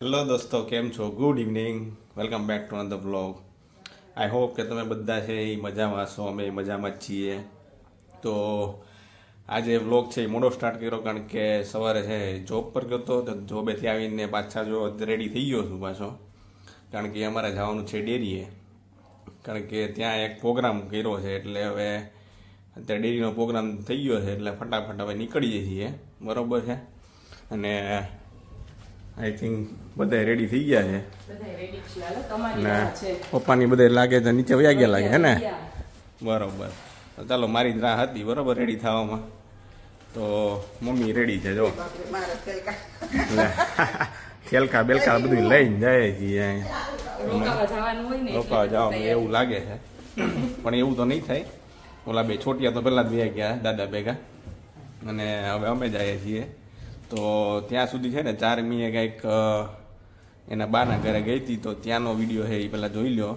Hello દોસ્તો, કેમ છો? Good evening, welcome back to another vlog. I hope કે તમે બધા છે એ મજામાં છો. અમે મજામાં જ છીએ. તો આજે વ્લોગ છે એ મોડો સ્ટાર્ટ કર્યો કારણ કે સવારે છે જોબ પર ગયો હતો. તો જોબેથી આવીને પાછા જો રેડી થઈ ગયો છું પાછો, કારણ કે અમારે જવાનું છે ડેરીએ, કારણ કે ત્યાં એક પ્રોગ્રામ કર્યો છે. એટલે હવે અત્યારે ડેરીનો પ્રોગ્રામ થઈ ગયો છે એટલે ફટાફટ હવે નીકળીએ છીએ, બરોબર છે. અને આઈ થિંક બધા રેડી થઈ ગયા છે ને પપ્પાની બધા લાગે તો નીચે વયા ગયા લાગે હે ને, બરોબર. તો ચાલો, મારી જ રાહ હતી બરોબર રેડી થવામાં. તો મમ્મી રેડી છે જો, ખેલકા બેલકા બધું લઈને જાય છીએ. રોકાવા જવાનું એવું લાગે છે, પણ એવું તો નહીં થાય. ઓલા બે છોટિયા તો પહેલા જ વયા ગયા દાદા ભેગા, અને હવે અમે જઈએ છીએ. તો ત્યાં સુધી છે ને 4 મીએ કંઈક એના બાના ઘરે ગઈ હતી, તો ત્યાંનો વિડીયો છે એ પહેલાં જોઈ લો.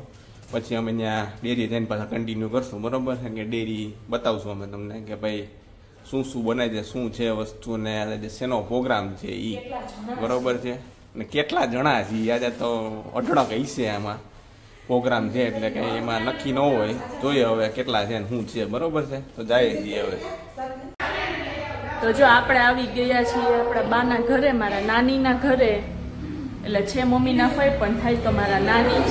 પછી અમે ત્યાં ડેરી જઈને પાછા કન્ટિન્યુ કરશું, બરાબર છે. કે ડેરી બતાવશું અમે તમને કે ભાઈ શું શું બનાય છે, શું છે વસ્તુ, ને શેનો પ્રોગ્રામ છે એ, બરાબર છે. ને કેટલા જણા છે આજે તો અઢળક હશે આમાં પ્રોગ્રામ છે, એટલે કે એમાં નક્કી ન હોય. જોઈએ હવે કેટલા છે ને શું છે, બરાબર છે. તો જાય છીએ હવે. તો જો આપણે આવી ગયા છીએ આપણા બાના ઘરે, મારા નાનીના ઘરે. એટલે છે મમ્મીના ફઈ પણ થાય તો મારા નાની જ.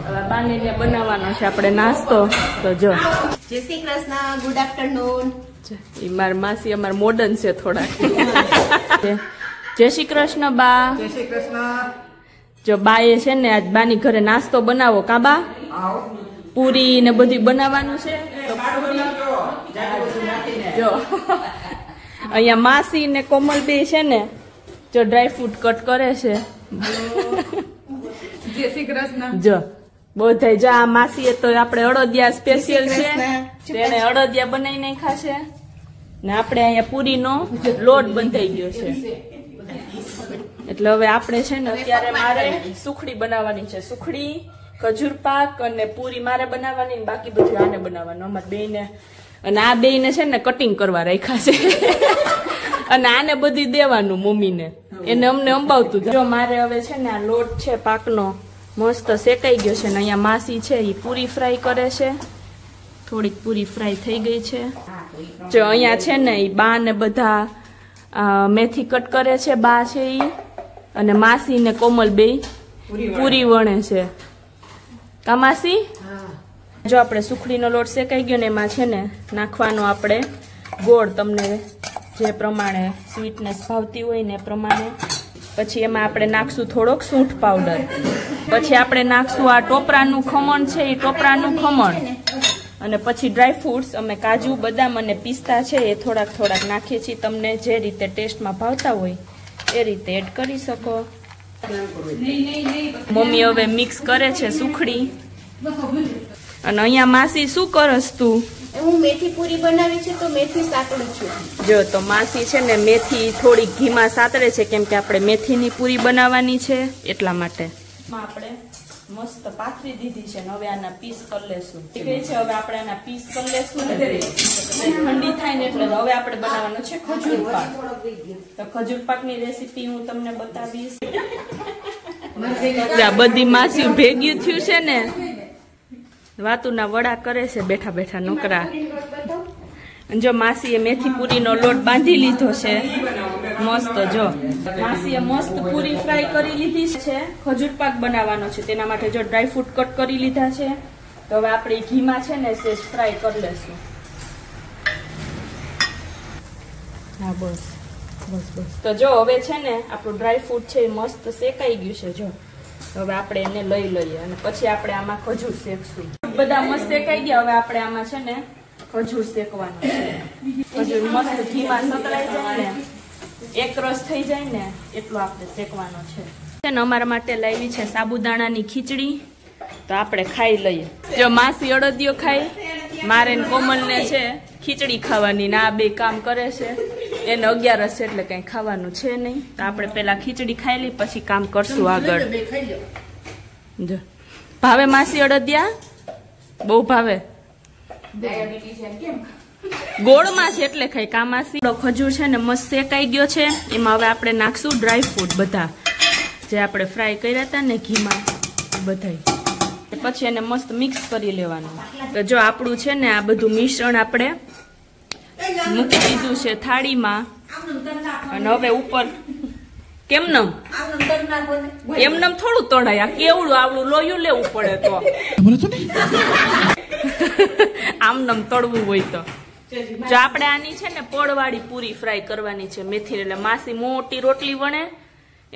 હવે બાને બનાવવાનો છે આપણે નાસ્તો. તો જો જય શ્રી કૃષ્ણ, ગુડ આફ્ટરનૂન. એ મારી માસી અમાર મોડર્ન છે થોડાક. જય શ્રી કૃષ્ણ બા. જય શ્રી કૃષ્ણ. જો બાએ છે ને આજ બાની ઘરે નાસ્તો બનાવો કા બા? પૂરી ને બધું બનાવવાનું છે. જો અહીંયા માસી ને કોમલ બે છે ને જો ડ્રાય ફ્રૂટ કટ કરે છે. જય શ્રી કૃષ્ણ. જો બધા જો આ માસી તો આપણે અડદિયા સ્પેશિયલ છે, તેને અડદિયા બનાવી નાખ્યા છે. ને આપણે અહીંયા પૂરીનો લોટ બંધાઈ ગયો છે. એટલે હવે આપણે છે ને અત્યારે મારે સુખડી બનાવવાની છે. સુખડી, ખજૂર પાક અને પૂરી મારે બનાવવાની, બાકી બધું આને બનાવવાનું અમારે બેયને. અને આ બેયને છે ને કટિંગ કરવા રાખ્યા છે. અને આને બધી દેવાનું મમ્મીને, એને અમને અંબાવતું. જો મારે હવે છે ને આ લોટ છે પાકનો મસ્ત શેકાઈ ગયો છે. ને અહીંયા માસી છે એ પૂરી ફ્રાય કરે છે. થોડીક પૂરી ફ્રાય થઈ ગઈ છે. જો અહીંયા છે ને એ બા ને બધા મેથી કટ કરે છે બા છે ઈ, અને માસી ને કોમલ બે પૂરી વણે છે. કા માસી? જો આપણે સુખડીનો લોટ શેકાઈ ગયો ને એમાં છે ને નાખવાનો આપણે ગોળ, તમને જે પ્રમાણે સ્વીટનેસ ભાવતી હોય ને એ પ્રમાણે. પછી એમાં આપણે નાખશું થોડોક સૂંઠ પાવડર. પછી આપણે નાખશું આ ટોપરાનું ખમણ છે એ ટોપરાનું ખમણ. અને પછી ડ્રાય ફ્રૂટ્સ અમે કાજુ, બદામ અને પિસ્તા છે એ થોડાક થોડાક નાખીએ છીએ. તમને જે રીતે ટેસ્ટમાં ભાવતા હોય એ રીતે એડ કરી શકો. મમ્મી હવે મિક્સ કરે છે સુખડી. અને અહીંયા માસી શું કરસ તું? હું મેથી પૂરી બનાવી છે તો મેથી સાતડું છું. જો તો માસી છે ને મેથી થોડી ઘીમાં સાતરે છે, કેમ કે આપણે મેથીની પૂરી બનાવવાની છે એટલા માટે. આપણે મસ્ત પાથરી દીધી છે. હવે આના પીસ કરી લેશું. ઠીક છે, હવે આપણે આના પીસ કરી લેશું. ઠંડી થાય ને એટલે હવે આપણે બનાવવાનો છે ખજૂર પાક. તો ખજૂર પાકની રેસીપી હું તમને બતાવીશ. બધી માસી ભેગી થયું છે ને, વાતુના વડા કરે છે બેઠા બેઠા નોકરા. જો માસીએ મેથી પૂરીનો લોટ બાંધી લીધો છે મસ્ત. જો માસીએ મસ્ત પૂરી ફ્રાય કરી લીધી છે. ખજૂર પાક બનાવવાનો છે, તેના માટે જો ડ્રાય ફ્રૂટ કટ કરી લીધા છે. તો હવે આપણે ઘીમાં છે ને સેજ ફ્રાય કરી લેશું. હા બસ બસ બસ. તો જો હવે છે ને આપણું ડ્રાય ફ્રૂટ છે એ મસ્ત શેકાઈ ગયું છે. જો હવે આપણે એને લઈ લઈએ અને પછી આપણે આમાં ખજૂર શેકશું. બધા મસ્ત શેકાઈ ગયા. હવે આપણે આમાં છે ને ખજૂર શેકવાનું છે. ખજૂર મસ્ત ઘીમાં સતરાઈ જાય ને, એક રસ થઈ જાય ને એટલો આપણે શેકવાનો છે. અમારા માટે લાવી છે સાબુદાણાની ખીચડી. તો આપણે ખાઈ લઈએ. જો માસી અડદિયો ખાઈ, મારે ને કોમલને છે ખીચડી ખાવાની. ને આ બે કામ કરે છે, એને 11 છે એટલે કઈ ખાવાનું છે નહીં. તો આપણે પેલા ખીચડી ખાઈ લઈ, પછી કામ કરશું આગળ. જો ભાવે માસી અડદિયા? બહુ ભાવે. ગોળમાં છે એટલે ખાઈ. કા માસી? ખજૂર છે ને મસ્ત શેકાઈ ગયો છે. એમાં હવે આપણે નાખશું ડ્રાય ફ્રૂટ બધા. જે આપણે ફ્રાય કર્યા હતા ને ઘીમાં બધાય. પછી એને મસ્ત મિક્સ કરી લેવાનું. તો જો આપણું છે ને આ બધું મિશ્રણ આપણે મૂકી દીધું છે થાળીમાં. અને હવે ઉપર કેમનમ એમનમ થોડું તળાય, કેવડું આવડું લોયું લેવું પડે તો આમનમ તળવું હોય તો. જો આપણે આની છે ને પડવાળી પૂરી ફ્રાય કરવાની છે મેથી. એટલે માસી મોટી રોટલી વણે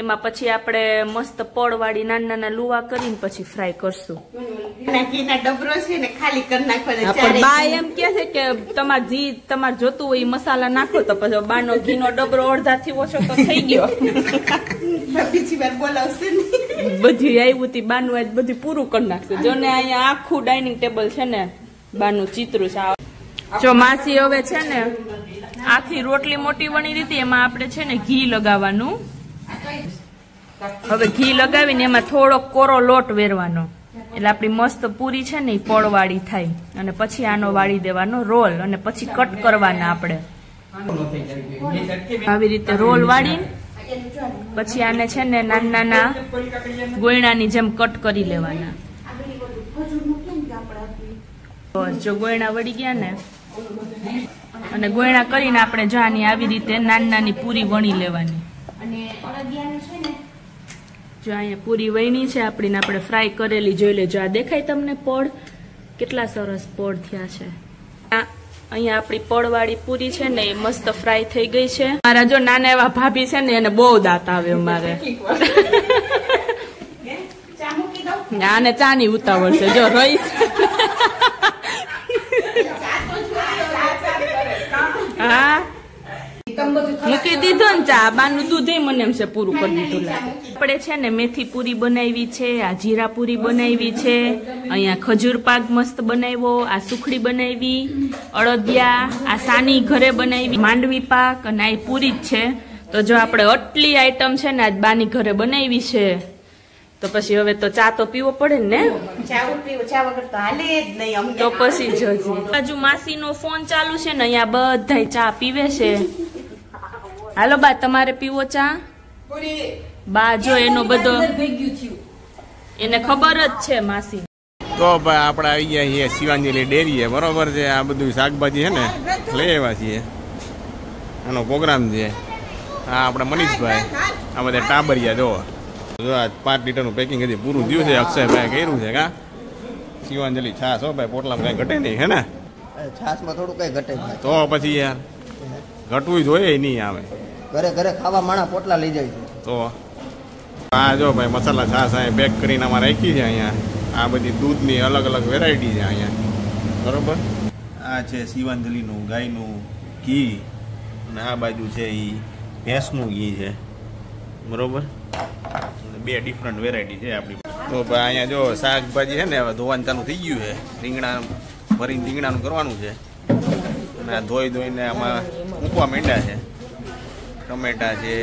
એમાં પછી આપણે મસ્ત પડવાળી નાના નાના લુવા કરીને પછી ફ્રાય કરશું. ડબરો છે ને ખાલી કરી નાખવાનો. બા એમ કે છે કે તમારે જોતું હોય મસાલા નાખો તો પછી બાનો ઘીનો ડબરો અડધાથી ઓછો તો થઈ ગયો. બીજી વાર બોલાવશે બધું આવ્યું હતી બાનું આજ બધું પૂરું કરી નાખશે. જો ને અહીંયા આખું ડાઇનિંગ ટેબલ છે ને બાનું ચિત્રું છે. જો માસી હવે છે ને આખી રોટલી મોટી વણી દીધી એમાં આપણે છે ને ઘી લગાવવાનું. હવે ઘી લગાવીને એમાં થોડોક કોરો લોટ વેરવાનો એટલે આપણી મસ્ત પૂરી છે ને એ પડવાળી થાય. અને પછી આનો વાળી દેવાનો રોલ અને પછી કટ કરવાના આપણે. આવી રીતે રોલ વાળી પછી આને છે ને નાના નાના ગોયણાની જેમ કટ કરી લેવાના. જો ગોયણા વળી ગયા ને અને ગોયણા કરીને આપણે જો આની આવી રીતે નાની નાની પૂરી વણી લેવાની. જો અહીંયા પૂરી વણી છે આપણી ને આપણે ફ્રાય કરેલી જોઈ લેજો. આ દેખાય તમને પડ કેટલા સરસ પડ થયા છે. અહીંયા આપણી પડવાળી પૂરી છે ને એ મસ્ત ફ્રાય થઈ ગઈ છે. મારા જો નાના એવા ભાભી છે ને એને બહુ દાંત આવે અમારે. આને ચાની ઉતાવળ છે જો રહી. હા મૂકી દીધો ને ચા. બાનું દૂધ મને એમ છે પૂરું કરી દીધું. આપણે છે ને મેથી પૂરી બનાવી છે, આ જીરા પૂરી બનાવી છે, અહીંયા ખજૂર પાક મસ્ત બનાવ્યો, આ સુખડી બનાવી, અડદિયા, આ સાની ઘરે બનાવી, માંડવી પાક અને આ પૂરી જ છે. તો જો આપણે આટલી આઈટમ છે ને આજ બાની ઘરે બનાવી છે તો પછી હવે તો ચા તો પીવો પડે ને. તો પછી જોજી બાજુ માસીનો ફોન ચાલુ છે ને અહીંયા બધા ચા પીવે છે. હાલો બા તમારે પીવો ચા? બા જો એનો બધો એને ખબર જ છે માસી. તો ભાઈ આપણે આવી ગયા છીએ શિવાંજલી ડેરીએ. બરોબર છે. આ બધું શાકભાજી છે ને લઈ આવ્યા છીએ. આનો પ્રોગ્રામ છે. હા આપણે મનીષભાઈ આ બધા ટાબરિયા જો આ 5 લીટરનું પેકિંગ હજી પૂરું થયું છે. અક્ષયભાઈ કર્યું છે કા શિવાંજલી છાસ હો ભાઈ. પોટલામાં કઈ ઘટે નહીં હે ને? છાસમાં થોડું કઈ ઘટે તો પછી યાર ઘટવું જોઈએ નહીં. આવે ઘરે ઘરે ખાવા માણા પોટલા લઈ જાય છે. તો આ જો ભાઈ મસાલા છાસ અહીંયા પેક કરીને અમારે રાખી છે. અહીંયા આ બધી દૂધની અલગ અલગ વેરાયટી છે અહીંયા. બરોબર. આ છે શિવાંજલીનું ગાયનું ઘી અને આ બાજુ છે એ ભેંસનું ઘી છે. બરોબર. 2 ડિફરન્ટ વેરાયટી છે આપણી. તો ભાઈ અહીંયા જો શાકભાજી છે ને હવે ધોવાનું ચાલુ થઈ ગયું છે. રીંગણા ભરીને રીંગણાનું કરવાનું છે અને ધોઈને આમાં મૂકવા માંડ્યા છે. ટમેટા છે,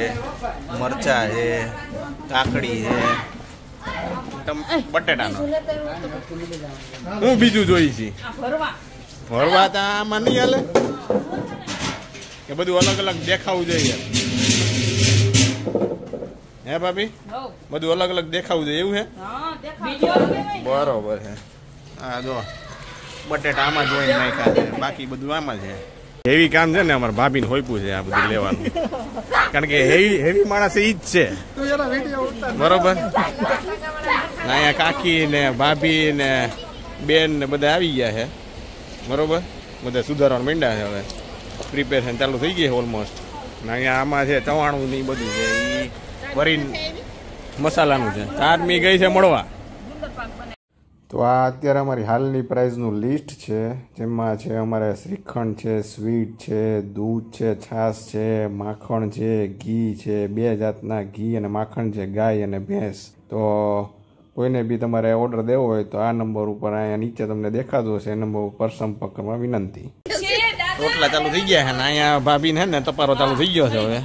મરચા છે, કાકડી છે, બટેટાનો. હું બીજું જોઈ છે ભરવા તો આમાં નહીં હાલે કે બધું અલગ અલગ દેખાવું જોઈએ. હે ભાભી બધું અલગ અલગ દેખાવું જોઈએ એવું છે? બરોબર છે. હા જો બટેટા આમાં જોઈને નાખ્યા છે, બાકી બધું આમાં છે. હેવી કામ છે ને અમારા ભાભીને હોઈપું છે આ બધું લેવાનું. કારણ કે હેવી માણસ ઈ જ છે. બરોબર. અહીંયા કાકી ને ભાભી ને બેન ને બધા આવી ગયા છે. બરોબર. બધા સુધારવાનું માંડ્યા છે. હવે પ્રિપેરેશન ચાલુ થઈ ગઈ છે ઓલમોસ્ટ. અહીંયા આમાં છે ચવાણું ને બધું છે એ ભરીને મસાલાનું છે. ચાટમી ગઈ છે મળવા. તો આ અત્યારે અમારી હાલની પ્રાઇઝનું લિસ્ટ છે. જેમાં છે અમારે શ્રીખંડ છે, સ્વીટ છે, દૂધ છે, છાશ છે, માખણ છે, ઘી છે, 2 જાતના ઘી અને માખણ છે, ગાય અને ભેંસ. તો કોઈને બી તમારે ઓર્ડર દેવો હોય તો આ નંબર ઉપર અહીંયા નીચે તમને દેખાતો હશે એ નંબર ઉપર સંપર્ક કરવા વિનંતી. રોટલા ચાલુ થઈ ગયા છે ને અહીંયા ભાભીને હે ને તપારો ચાલુ થઈ ગયો છે હવે.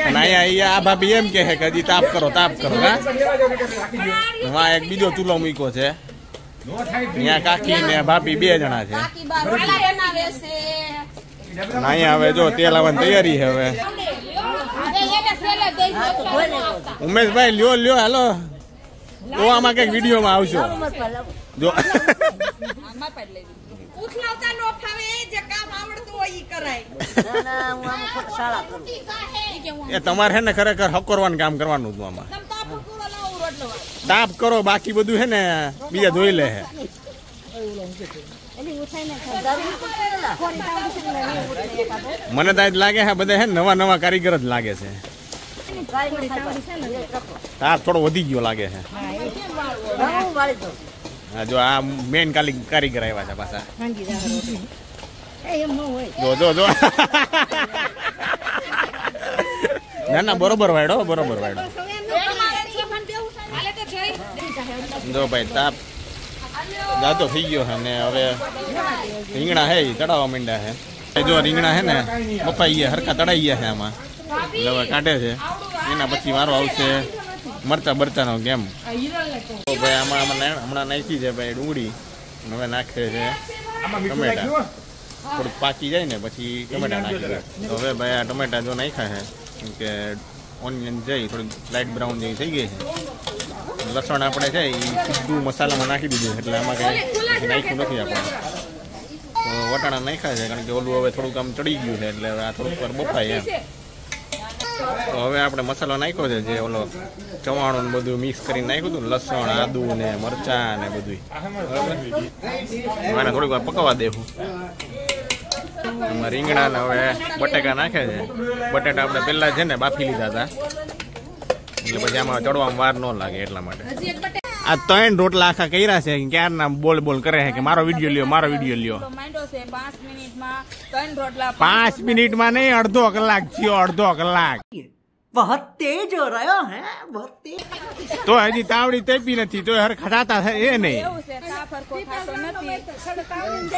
અને અહીંયા આ ભાભી એમ કે છે કે હજી તાપ કરો હા. એક બીજો ચૂલો મૂક્યો છે. અહીંયા કાકી ને ભાભી 2 જણા છે. અહીંયા હવે જો તેલ આવવાની તૈયારી છે હવે. ઉમેશભાઈ લ્યો હાલો તો આમાં કઈક વિડીયોમાં આવશો જો ઉથલાવતા નો ફાવે જે કામ આવડતું હોય ઈ કરાય. એ તમારે છે ને ખરેખર હકોરવાનું કામ કરવાનું હતું આમાં. તાપ કરો બાકી બધું છે ને બીજા ધોઈ લે છે. મને તો આજ લાગે છે બધા છે ને નવા કારીગર જ લાગે છે. તાપ થોડો વધી ગયો લાગે છે. હા જો આ મેન કારીગર આવ્યા છે પાછા. જો ના બરોબર વાયડો જો ભાઈ તાપ જાતો થઈ ગયો છે ને હવે રીંગણા હે ચડાવવા માંડ્યા છે. જો રીંગણા હે ને બફાઈ ગયા હરખા તળાઈ ગયા છે આમાં એટલે હવે કાઢે છે. એના પછી વારો આવશે મરચાનો ગેમ. તો ભાઈ આમાં હમણાં નાખી છે ભાઈ ડુંગળી. હવે નાખે છે ટમેટા. થોડુંક પાકી જાય ને પછી ટમેટા નાખી દે. તો હવે ભાઈ આ ટમેટા જો નાખ્યા છે કેમ કે ઓનિયન જઈ થોડીક લાઇટ બ્રાઉન જેવી થઈ ગઈ છે. લસણ આપણે છે એ સીધું મસાલામાં નાખી દીધું એટલે આમાં કંઈ નાખ્યું નથી આપણે. તો વટાણા નાખ્યા છે કારણ કે ઓલું હવે થોડુંક આમ ચડી ગયું છે એટલે હવે આ થોડુંક વાર બફાય એમ. તો હવે આપણે મસાલો નાખ્યો છે જે ઓલો ચવાણું બધું મિક્સ કરીને નાખ્યું હતું લસણ આદુ ને મરચાં ને બધું બરાબર. આને થોડીક વાર પકવવા દેવું. એમાં રીંગણા ને હવે બટેકા નાખે છે. બટેટા આપણે પહેલા છે ને બાફી લીધા હતા એટલે પછી આમાં ચડવામાં વાર ન લાગે એટલા માટે. આ 3 રોટલા આખા કર્યા છે ક્યારના બોલ કરે છે કે મારો વિડીયો લ્યો 5 મિનિટમાં નહીં અડધો કલાક થયો. અડધો કલાક बहुत तेज हो रहा है बहुत तेज. તો હજી તાવડી તેપી નથી તો ખટાતા થાય એ નહીં.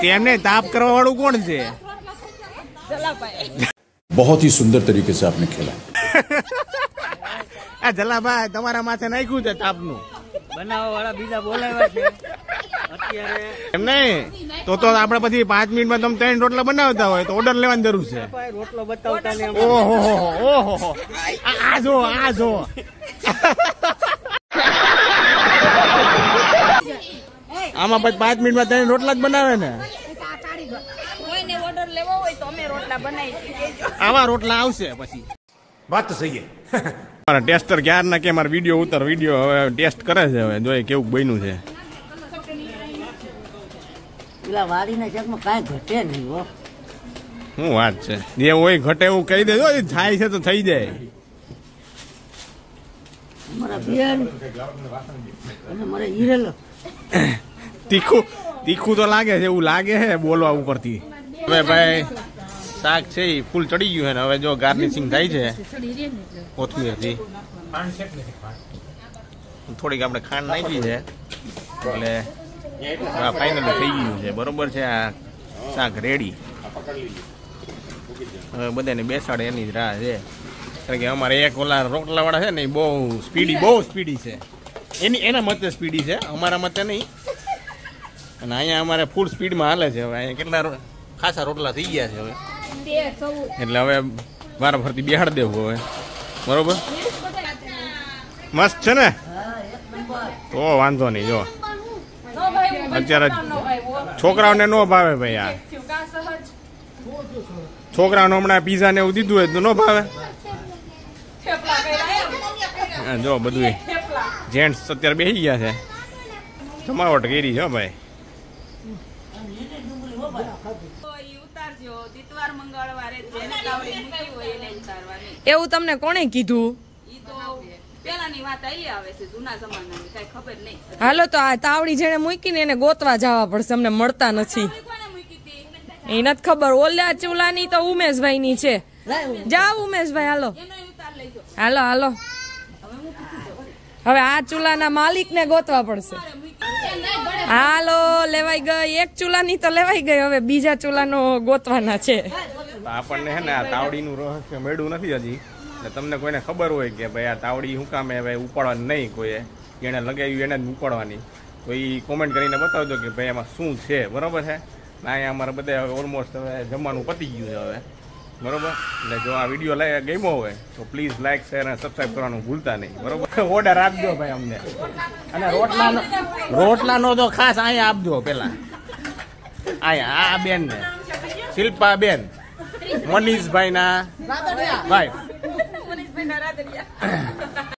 તેમને તાપ કરવા વાળું કોણ છે? बहुत ही सुंदर तरीके से आपने खेला. આ જલાભાઈ તમારા માથે નાખ્યું છે તાપનું. બનાવવા વાળા બીજા બોલાવ્યા છે અત્યારે. એમ નહીં તો આપણે પછી 5 મિનિટમાં તમે 3 રોટલા બનાવતા હોય તો ઓર્ડર લેવાની જરૂર છે. રોટલો બતાવતા ને ઓહો આ જો આમાં પછી 5 મિનિટમાં 3 રોટલા જ બનાવે ને. આવા રોટલા આવશે પછી. बात तो सही है. મારા ટેસ્ટર ક્યાર ના કે મારા વિડીયો હવે ટેસ્ટ કરે છે. હવે જોઈએ કેવું બન્યું છે. પેલા વાડીના જગમાં કાંઈ ઘટે નહીં હો. શું વાત છે? જે હોય ઘટે એવું કહી દેજો. થાય છે તો થઈ જાય. મારા બેન અને મારા હિરેલો તીખું તો લાગે છે એવું લાગે છે બોલવા ઉપરથી. હવે ભાઈ શાક છે એ ફૂલ ચડી ગયું છે ને હવે જો ગાર્નિશિંગ થાય છે કોથમીરથી. થોડીક આપણે ખાંડ નાખી છે એટલે ફાઇનલી થઈ ગયું છે. બરોબર છે. આ શાક રેડી. હવે બધાને બેસાડે એની જ રાહ છે કારણ કે અમારે એક ઓલા રોટલાવાળા છે ને એ બહુ સ્પીડી છે. એના મતે સ્પીડી છે અમારા મતે નહીં. અને અહીંયા અમારે ફૂલ સ્પીડમાં હાલે છે. હવે અહીંયા કેટલા ખાસા રોટલા થઈ ગયા છે હવે એટલે હવે વારા ફરતી બેહાડ દેવું હવે. બરોબર મસ્ત છે ને તો વાંધો નહીં. જો અત્યારે છોકરાઓને ન ભાવે ભાઈ. આ છોકરાઓને હમણાં પીઝા ને એવું દીધું હોય તો ન ભાવે. જો બધું જેન્ટ્સ અત્યારે બેસી ગયા છે. જમાવટ કરી છે ભાઈ. એવું તમને કોણે કીધું? હાલો તો આ તાવડી જેને મૂકી ને એને ગોતવા જવા પડશે. અમને મળતા નથી. એ નથી ખબર. ઓલા ચૂલાની તો ઉમેશભાઈ ની છે. જાઓ ઉમેશભાઈ હાલો. હવે આ ચૂલાના માલિક ને ગોતવા પડશે. હાલો લેવાઈ ગઈ. એક ચૂલાની તો લેવાઈ ગઈ. હવે બીજા ચૂલાનો ગોતવાના છે. આપણને છે ને આ તાવડીનું રહસ્ય મળ્યું નથી હજી. એટલે તમને કોઈને ખબર હોય કે ભાઈ આ તાવડી શું કામે ભાઈ ઉપાડવાની નહીં, કોઈએ જેને લગાવ્યું એને જ ઉપાડવાની, તો એ કોમેન્ટ કરીને બતાવજો કે ભાઈ એમાં શું છે. બરાબર છે. અહીંયા અમારે બધા ઓલમોસ્ટ હવે જમવાનું પતી ગયું છે. હવે બરોબર. એટલે જો આ વિડીયો ગમ્યો હોય તો પ્લીઝ લાઈક શેર અને સબસ્ક્રાઈબ કરવાનું ભૂલતા નહીં. બરોબર. ઓર્ડર આપજો ભાઈ અમને. અને રોટલાનો તો ખાસ અહીંયા આપજો પેલા. અહીંયા આ બેન ને શિલ્પા બેન, મનીષભાઈ ના ભાઈ.